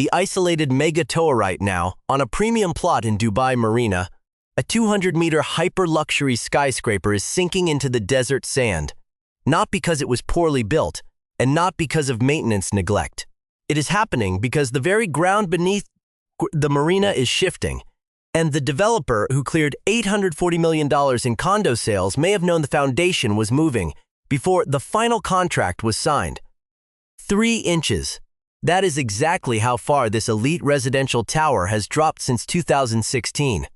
the isolated mega-tower right now, on a premium plot in Dubai Marina, a 200-meter hyper-luxury skyscraper is sinking into the desert sand, not because it was poorly built, and not because of maintenance neglect. It is happening because the very ground beneath the marina is shifting, and the developer who cleared $840 million in condo sales may have known the foundation was moving before the final contract was signed. 3 inches. That is exactly how far this elite residential tower has dropped since 2016.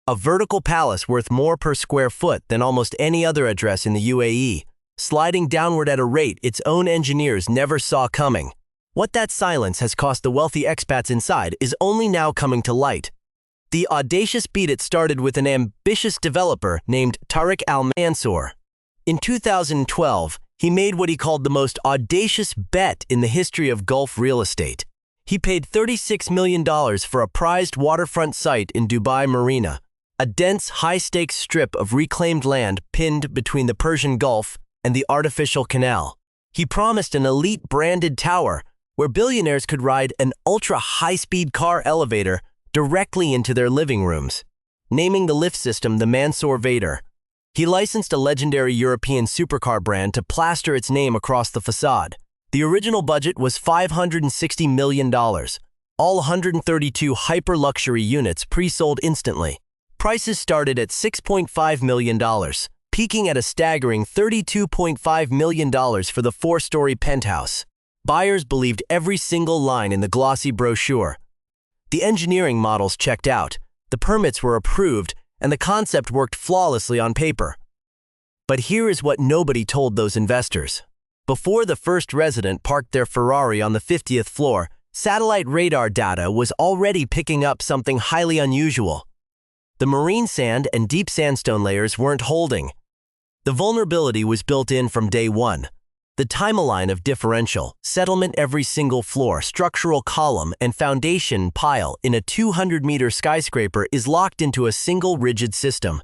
A vertical palace worth more per square foot than almost any other address in the UAE, sliding downward at a rate its own engineers never saw coming. What that silence has cost the wealthy expats inside is only now coming to light. The audacious beat it started with an ambitious developer named Tariq Al-Mansour. In 2012, he made what he called the most audacious bet in the history of Gulf real estate. He paid $36 million for a prized waterfront site in Dubai Marina, a dense, high-stakes strip of reclaimed land pinned between the Persian Gulf and the artificial canal. He promised an elite branded tower where billionaires could ride an ultra-high-speed car elevator directly into their living rooms, naming the lift system the Mansour Vader. He licensed a legendary European supercar brand to plaster its name across the facade. The original budget was $560 million, all 132 hyper-luxury units pre-sold instantly. Prices started at $6.5 million, peaking at a staggering $32.5 million for the 4-story penthouse. Buyers believed every single line in the glossy brochure. The engineering models checked out, the permits were approved, and the concept worked flawlessly on paper. But here is what nobody told those investors. Before the first resident parked their Ferrari on the 50th floor, satellite radar data was already picking up something highly unusual. The marine sand and deep sandstone layers weren't holding. The vulnerability was built in from day one. The timeline of differential, settlement every single floor, structural column, and foundation pile in a 200-meter skyscraper is locked into a single rigid system.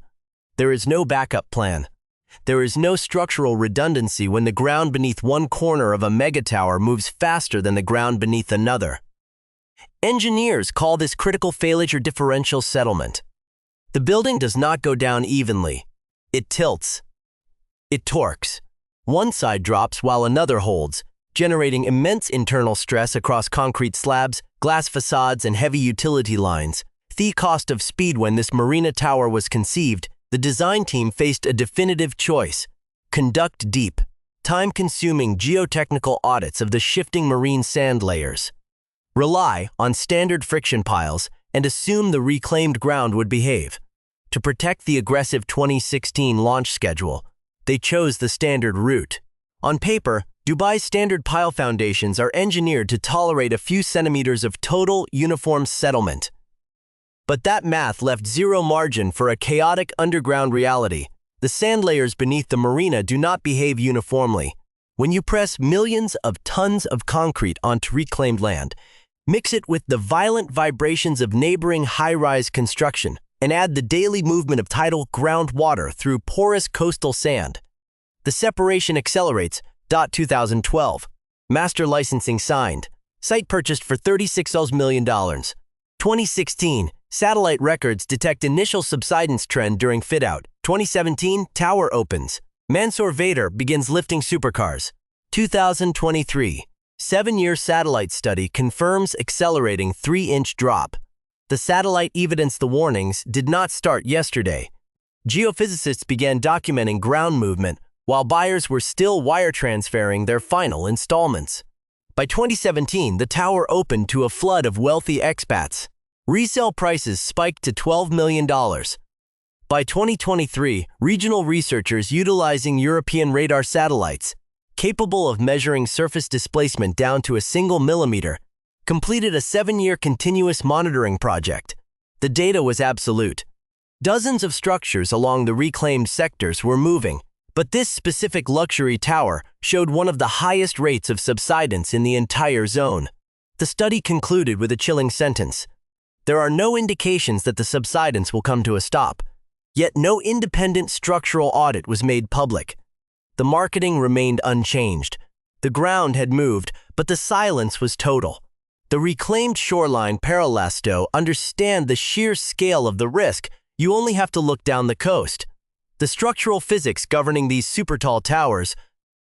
There is no backup plan. There is no structural redundancy when the ground beneath one corner of a megatower moves faster than the ground beneath another. Engineers call this critical failure differential settlement. The building does not go down evenly. It tilts. It torques. One side drops while another holds, generating immense internal stress across concrete slabs, glass facades, and heavy utility lines. The cost of speed. When this marina tower was conceived, the design team faced a definitive choice: conduct deep, time-consuming geotechnical audits of the shifting marine sand layers, rely on standard friction piles, and assume the reclaimed ground would behave. To protect the aggressive 2016 launch schedule, they chose the standard route. On paper, Dubai's standard pile foundations are engineered to tolerate a few centimeters of total uniform settlement. But that math left zero margin for a chaotic underground reality. The sand layers beneath the marina do not behave uniformly. When you press millions of tons of concrete onto reclaimed land, mix it with the violent vibrations of neighboring high-rise construction, and add the daily movement of tidal groundwater through porous coastal sand, the separation accelerates. 2012. Master licensing signed. Site purchased for $36 million. 2016. Satellite records detect initial subsidence trend during fit-out. 2017. Tower opens. Mansour Vader begins lifting supercars. 2023. 7-year satellite study confirms accelerating 3-inch drop. The satellite evidenced the warnings did not start yesterday. Geophysicists began documenting ground movement while buyers were still wire transferring their final installments. By 2017, the tower opened to a flood of wealthy expats. Resale prices spiked to $12 million. By 2023, regional researchers utilizing European radar satellites, capable of measuring surface displacement down to a single millimeter, completed a 7-year continuous monitoring project. The data was absolute. Dozens of structures along the reclaimed sectors were moving, but this specific luxury tower showed one of the highest rates of subsidence in the entire zone. The study concluded with a chilling sentence: there are no indications that the subsidence will come to a stop, yet no independent structural audit was made public. The marketing remained unchanged. The ground had moved, but the silence was total. The reclaimed shoreline parallelasto understand the sheer scale of the risk. You only have to look down the coast. The structural physics governing these super tall towers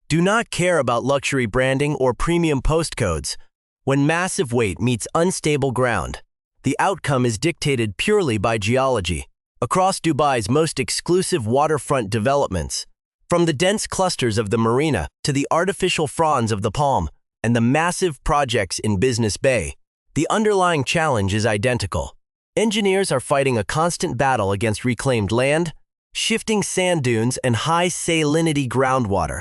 do not care about luxury branding or premium postcodes. When massive weight meets unstable ground, the outcome is dictated purely by geology. Across Dubai's most exclusive waterfront developments, from the dense clusters of the Marina to the artificial fronds of the Palm and the massive projects in Business Bay, the underlying challenge is identical. Engineers are fighting a constant battle against reclaimed land, shifting sand dunes, and high salinity groundwater.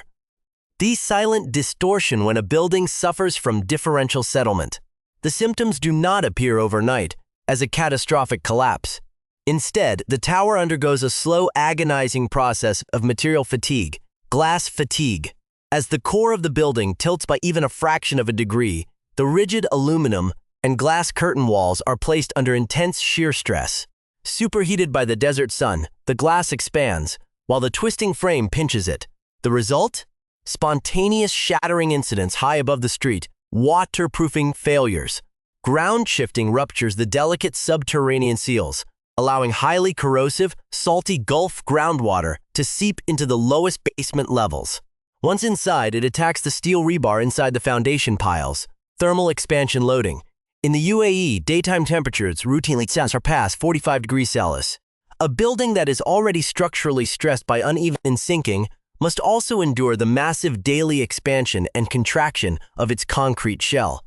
These silent distortion when a building suffers from differential settlement. The symptoms do not appear overnight as a catastrophic collapse. Instead, the tower undergoes a slow, agonizing process of material fatigue, glass fatigue. As the core of the building tilts by even a fraction of a degree, the rigid aluminum and glass curtain walls are placed under intense shear stress. Superheated by the desert sun, the glass expands, while the twisting frame pinches it. The result? Spontaneous shattering incidents high above the street, waterproofing failures. Ground shifting ruptures the delicate subterranean seals, allowing highly corrosive, salty Gulf groundwater to seep into the lowest basement levels. Once inside, it attacks the steel rebar inside the foundation piles. Thermal expansion loading. In the UAE, daytime temperatures routinely surpass 45 degrees Celsius. A building that is already structurally stressed by uneven sinking must also endure the massive daily expansion and contraction of its concrete shell.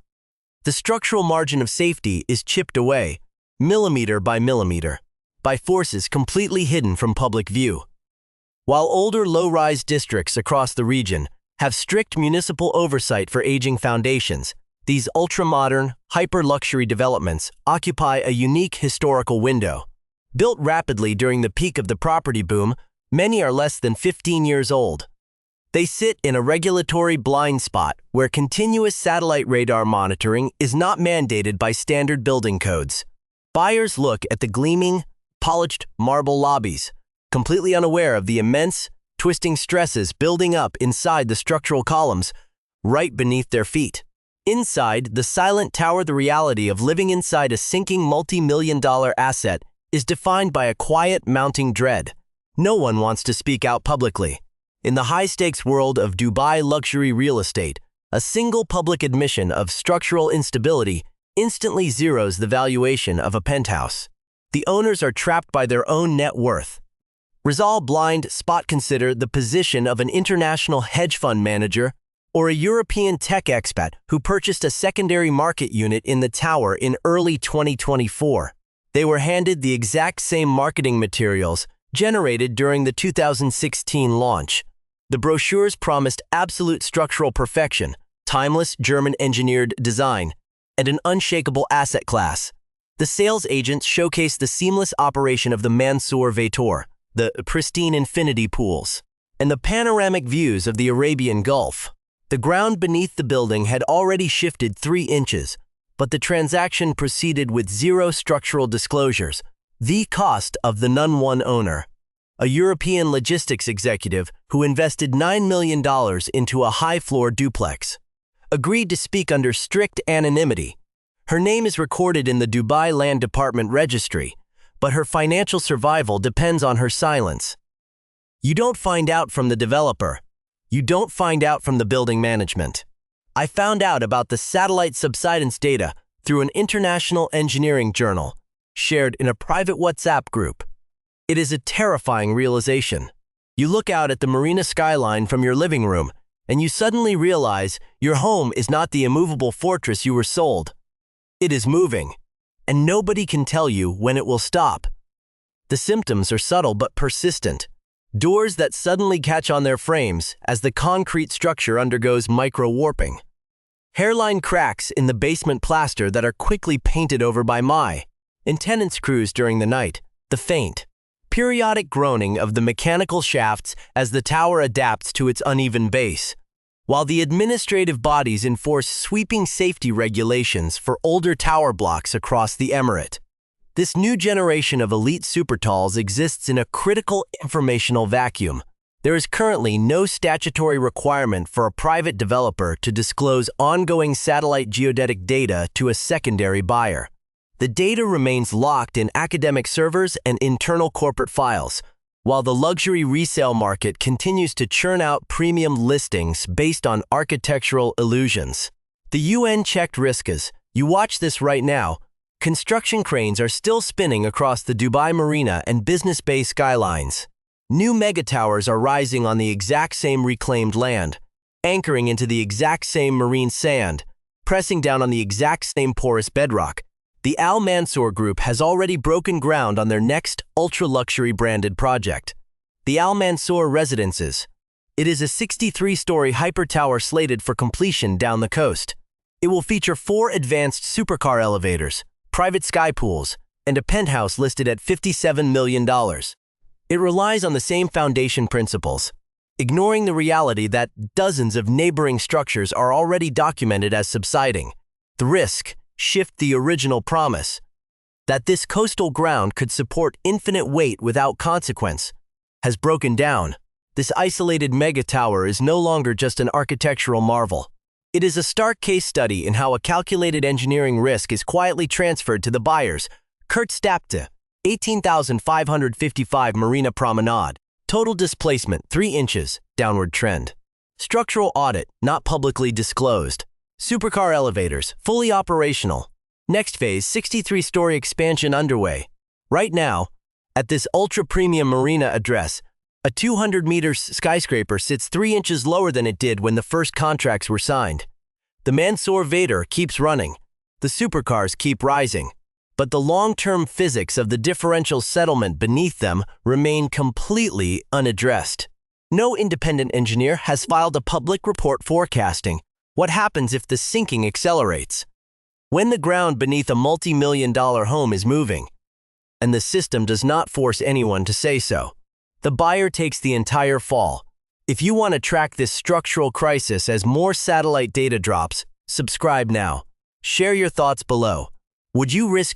The structural margin of safety is chipped away, millimeter by millimeter, by forces completely hidden from public view. While older low-rise districts across the region have strict municipal oversight for aging foundations, these ultra-modern, hyper-luxury developments occupy a unique historical window. Built rapidly during the peak of the property boom, many are less than 15 years old. They sit in a regulatory blind spot where continuous satellite radar monitoring is not mandated by standard building codes. Buyers look at the gleaming, polished marble lobbies, completely unaware of the immense, twisting stresses building up inside the structural columns right beneath their feet. Inside the silent tower, the reality of living inside a sinking multi-million-dollar asset is defined by a quiet, mounting dread. No one wants to speak out publicly. In the high-stakes world of Dubai luxury real estate, a single public admission of structural instability instantly zeroes the valuation of a penthouse. The owners are trapped by their own net worth. Rizal blind spot consider the position of an international hedge fund manager or a European tech expat who purchased a secondary market unit in the tower in early 2024. They were handed the exact same marketing materials generated during the 2016 launch. The brochures promised absolute structural perfection, timeless German-engineered design, and an unshakable asset class. The sales agents showcased the seamless operation of the Mansour Veytor, the pristine infinity pools, and the panoramic views of the Arabian Gulf. The ground beneath the building had already shifted 3 inches, but the transaction proceeded with zero structural disclosures. The cost of the Nun One owner, a European logistics executive who invested $9 million into a high-floor duplex, agreed to speak under strict anonymity. Her name is recorded in the Dubai Land Department registry, but her financial survival depends on her silence. You don't find out from the developer. You don't find out from the building management. I found out about the satellite subsidence data through an international engineering journal, shared in a private WhatsApp group. It is a terrifying realization. You look out at the Marina skyline from your living room, and you suddenly realize your home is not the immovable fortress you were sold. It is moving, and nobody can tell you when it will stop. The symptoms are subtle but persistent. Doors that suddenly catch on their frames as the concrete structure undergoes micro-warping. Hairline cracks in the basement plaster that are quickly painted over by maintenance crews during the night. The faint, periodic groaning of the mechanical shafts as the tower adapts to its uneven base. While the administrative bodies enforce sweeping safety regulations for older tower blocks across the emirate. This new generation of elite supertalls exists in a critical informational vacuum. There is currently no statutory requirement for a private developer to disclose ongoing satellite geodetic data to a secondary buyer. The data remains locked in academic servers and internal corporate files, while the luxury resale market continues to churn out premium listings based on architectural illusions. The UN checked risks. You watch this right now. Construction cranes are still spinning across the Dubai Marina and Business Bay skylines. New megatowers are rising on the exact same reclaimed land, anchoring into the exact same marine sand, pressing down on the exact same porous bedrock. The Al Mansour Group has already broken ground on their next ultra-luxury branded project, the Al Mansour Residences. It is a 63-story hyper tower slated for completion down the coast. It will feature 4 advanced supercar elevators, private sky pools, and a penthouse listed at $57 million. It relies on the same foundation principles, ignoring the reality that dozens of neighboring structures are already documented as subsiding. The risk shift the original promise that this coastal ground could support infinite weight without consequence has broken down. This isolated mega tower is no longer just an architectural marvel. It is a stark case study in how a calculated engineering risk is quietly transferred to the buyers. Kurt Stapte, 18,555 Marina Promenade. Total displacement 3 inches, downward trend. Structural audit not publicly disclosed. Supercar elevators fully operational. Next phase 63-story expansion underway. Right now, at this ultra-premium marina address, a 200-meter skyscraper sits 3 inches lower than it did when the first contracts were signed. The Mansour Vader keeps running. The supercars keep rising. But the long-term physics of the differential settlement beneath them remain completely unaddressed. No independent engineer has filed a public report forecasting what happens if the sinking accelerates. When the ground beneath a multi-million-dollar home is moving, and the system does not force anyone to say so, the buyer takes the entire fall. If you want to track this structural crisis as more satellite data drops, subscribe now. Share your thoughts below. Would you risk